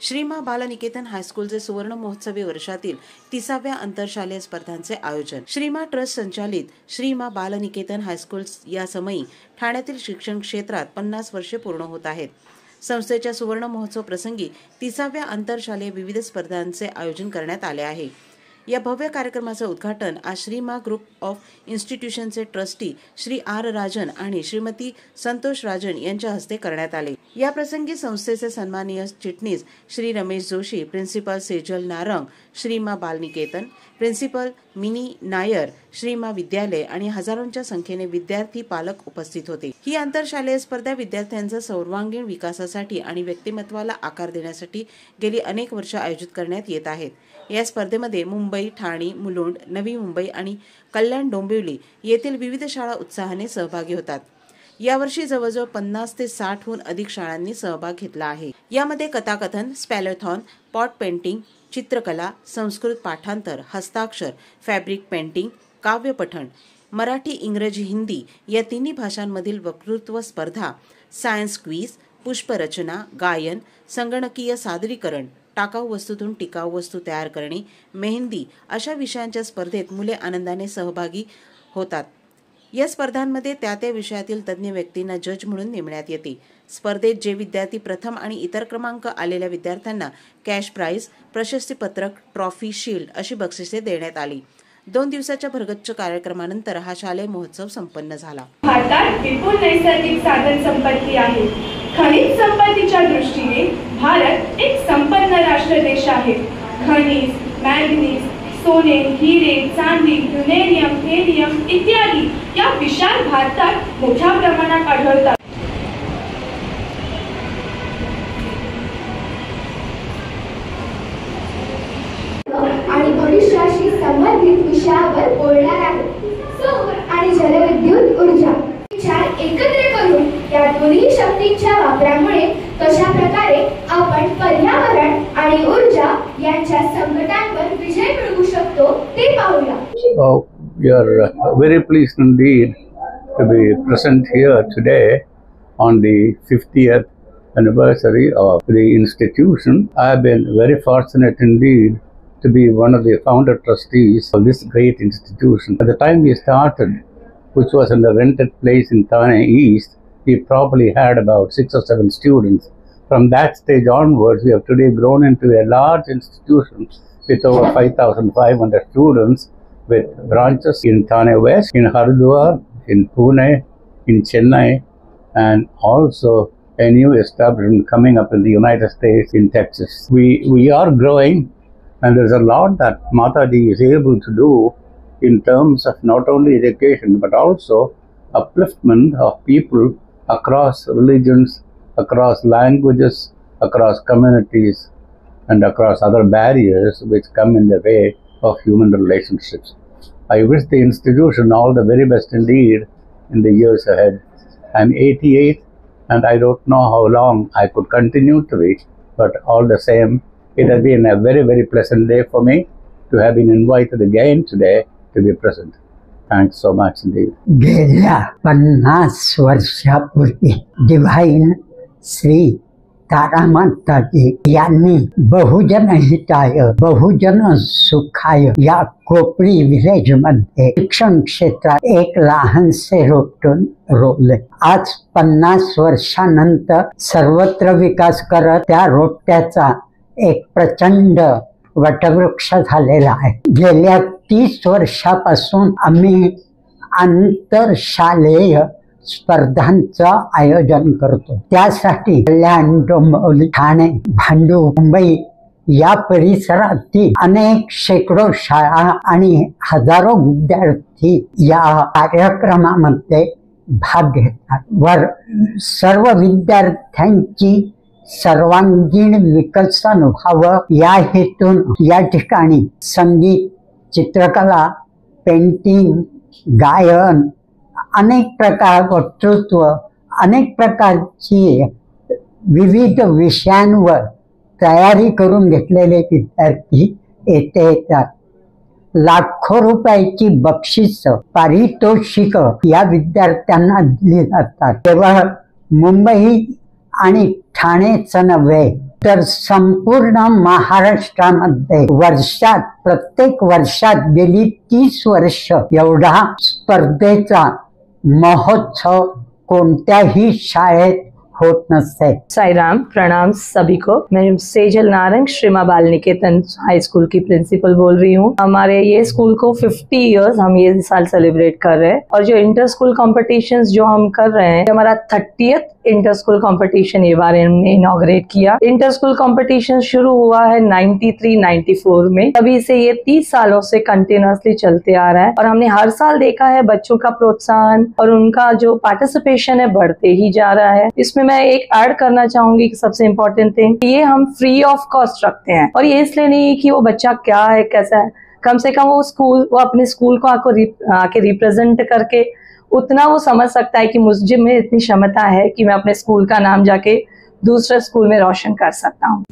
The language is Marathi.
श्रीमा बालनिकेतन हायस्कूलचे सुवर्ण महोत्सवी वर्षातील 30व्या आंतरशालेय स्पर्धांचे आयोजन। श्रीमा ट्रस्ट संचालित श्रीमा बालनिकेतन हायस्कूल या समयी ठाण्यातील शिक्षण क्षेत्रात 50 वर्षे पूर्ण होत आहेत। संस्थेच्या सुवर्ण महोत्सव प्रसंगी 30व्या आंतरशालेय विविध स्पर्धांचे आयोजन करण्यात आले आहे। या भव्य कार्यक्रमाचे उद्घाटन आज श्रीमा ग्रुप ऑफ इन्स्टिट्यूशनचे ट्रस्टी श्री आर राजन आणि श्रीमती संतोष राजन यांच्या हस्ते करण्यात आले। या प्रसंगी संस्थेचे सन्माननीय चिटणीस श्री रमेश जोशी, प्रिन्सिपल सेजल नारंग, श्रीमा बालनिकेतन, प्रिन्सिपल मिनी नायर, श्रीमा विद्यालय आणि हजारोंच्या संख्येने विद्यार्थी पालक उपस्थित होते। ही आंतरशालेय स्पर्धा विद्यार्थ्यांच्या सर्वांगीण विकासासाठी आणि व्यक्तिमत्वाला आकार देण्यासाठी गेली अनेक वर्ष आयोजित करण्यात येत आहेत। या स्पर्धेमध्ये मुंबई, ठाणे, मुलुंड, नवी मुंबई आणि कल्याण डोंबिवली येथील विविध शाळा उत्साहाने सहभागी होतात। यावर्षी जवळजवळ 50 ते 60हून अधिक शाळांनी सहभाग घेतला आहे। यामध्ये कथाकथन, स्पेलोथॉन, पॉट पेंटिंग, चित्रकला, संस्कृत पाठांतर, हस्ताक्षर, फॅब्रिक पेंटिंग, काव्य पठण, मराठी, इंग्रजी, हिंदी या तिन्ही भाषांमधील वक्तृत्व स्पर्धा, सायन्स क्विज, पुष्परचना, गायन, संगणकीय सादरीकरण, टाकाऊ वस्तूतून टिकाऊ वस्तू तयार करणे, मेहंदी अशा विषयांच्या स्पर्धेत मुले आनंदाने सहभागी होतात। या स्पर्धांमध्ये त्या विषयातील तज्ञ व्यक्तींना जज म्हणून नेमण्यात येते। स्पर्धेत जे विद्यार्थी प्रथम आणि इतर क्रमांक आलेल्या विद्यार्थ्यांना कॅश प्राइज, प्रशस्तीपत्रक, ट्रॉफी, शील्ड अशी बक्षिसे देण्यात आली। 2 दिवसाच्या भरगच्च कार्यक्रमानंतर हा शालेय महोत्सव संपन्न झाला। भारतात विपुल नैसर्गिक साधन संपत्ती आहे। खनिज संपत्तीच्या दृष्टीने भारत एक संपन्न राष्ट्र देश आहे। खनिज, मॅंगनीज, सोने, हिरे, चांदी, युरेनियम, हेलियम इत्यादी या विशाल भारतात मोठ्या प्रमाणात आढळतात। आणि भविष्याशी संबंधित विषयावर बोलणार आहे। सौर आणि जलविद्युत ऊर्जा एकत्र करून या दोन्ही शक्तींच्या वापरामुळे कशा प्रकारे आपण पर्यावरण आणि ऊर्जा यांच्या संकटांवर विजय मिळवू शकतो ते पाहूया। We are very pleased indeed to be present here today on the 50th anniversary of the institution. I have been very fortunate indeed to be one of the founder trustees of this great institution. At the time we started, which was in a rented place in Thane East, we probably had about 6 or 7 students. From that stage onwards, we have today grown into a large institution with over 5,500 students, with branches in Thane West, in Haridwar, in Pune, in Chennai, and also a new establishment coming up in the United States, in Texas. We are growing, and there's a lot that Mataji is able to do in terms of not only education but also upliftment of people across religions, across languages, across communities, and across other barriers which come in the way of human relationships. I wish the institution all the very best indeed in the years ahead. I'm 88 and I don't know how long I could continue to be, but all the same, it has been a very, very pleasant day for me to have been invited again today to be present. Thanks so much indeed. गेल्या 50 वर्षापूर्वी डिव्हाइन श्री तारामाताजी यांनी बहुजन हिताय बहुजन सुखाय या कोपरी विलेज मध्ये शिक्षण क्षेत्रात एक लहानसे रोपटून रोवले। आज 50 वर्षानंतर सर्वत्र विकास करत त्या रोपट्याचा एक प्रचंड वटवृक्ष झालेला आहे। गेल्या 30 वर्षापासून आम्ही आंतरशालेय स्पर्धांचं आयोजन करतो। त्यासाठी कल्याण, डोंबिवली, ठाणे, भांडूप, मुंबई या परिसरातील अनेक शेकडो शाळा आणि हजारो विद्यार्थी या कार्यक्रमामध्ये भाग घेतात। सर्व विद्यार्थ्यांची सर्वांगीण विकसन व्हावं या हेतून या ठिकाणी संगीत, चित्रकला, पेंटिंग, गायन, अनेक प्रकार वक्तृत्व, अनेक प्रकारची विविध विषयांवर तयारी करून घेतलेले विद्यार्थी येथे येतात। लाखो रुपयाची बक्षीस, पारितोषिक या विद्यार्थ्यांना दिली जातात। केवळ मुंबई आणि ठाणेच नव्हे तर संपूर्ण महाराष्ट्रामध्ये प्रत्येक वर्षात गेली 30 वर्ष एवढा स्पर्धेचा महोत्सव कोणत्याही शाळेत होत नसते। साई राम, प्रणाम सभी को। मैं सेजल नारंग श्री मां बाल निकेतन हाई स्कूल की प्रिंसिपल बोल रही हूँ। हमारे ये स्कूल को 50 इयर्स हम ये साल सेलिब्रेट कर रहे हैं और जो इंटर स्कूल कॉम्पिटिशन्स जो हम कर रहे हैं, हमारा 30th इंटर स्कूल कॉम्पिटिशन ये बार हमने इनॉग्रेट किया। इंटर स्कूल कॉम्पिटिशन शुरू हुआ है 93-94 में, तभी से ये 30 सालों से कंटिन्यूअसली चलते आ रहा है और हमने हर साल देखा है बच्चों का प्रोत्साहन और उनका जो पार्टिसिपेशन है बढ़ते ही जा रहा है। इसमें मैं एक ऐड करना चाहूंगी कि सबसे इम्पोर्टेंट थिंग, ये हम फ्री ऑफ कॉस्ट रखते हैं और ये इसलिए नहीं कि वो बच्चा क्या है कैसा है, कम से कम वो अपने स्कूल को आके रिप्रेजेंट करके उतना वो समझ सकता है कि मुझे में इतनी क्षमता है कि मैं अपने स्कूल का नाम जाके दूसरे स्कूल में रोशन कर सकता हूँ।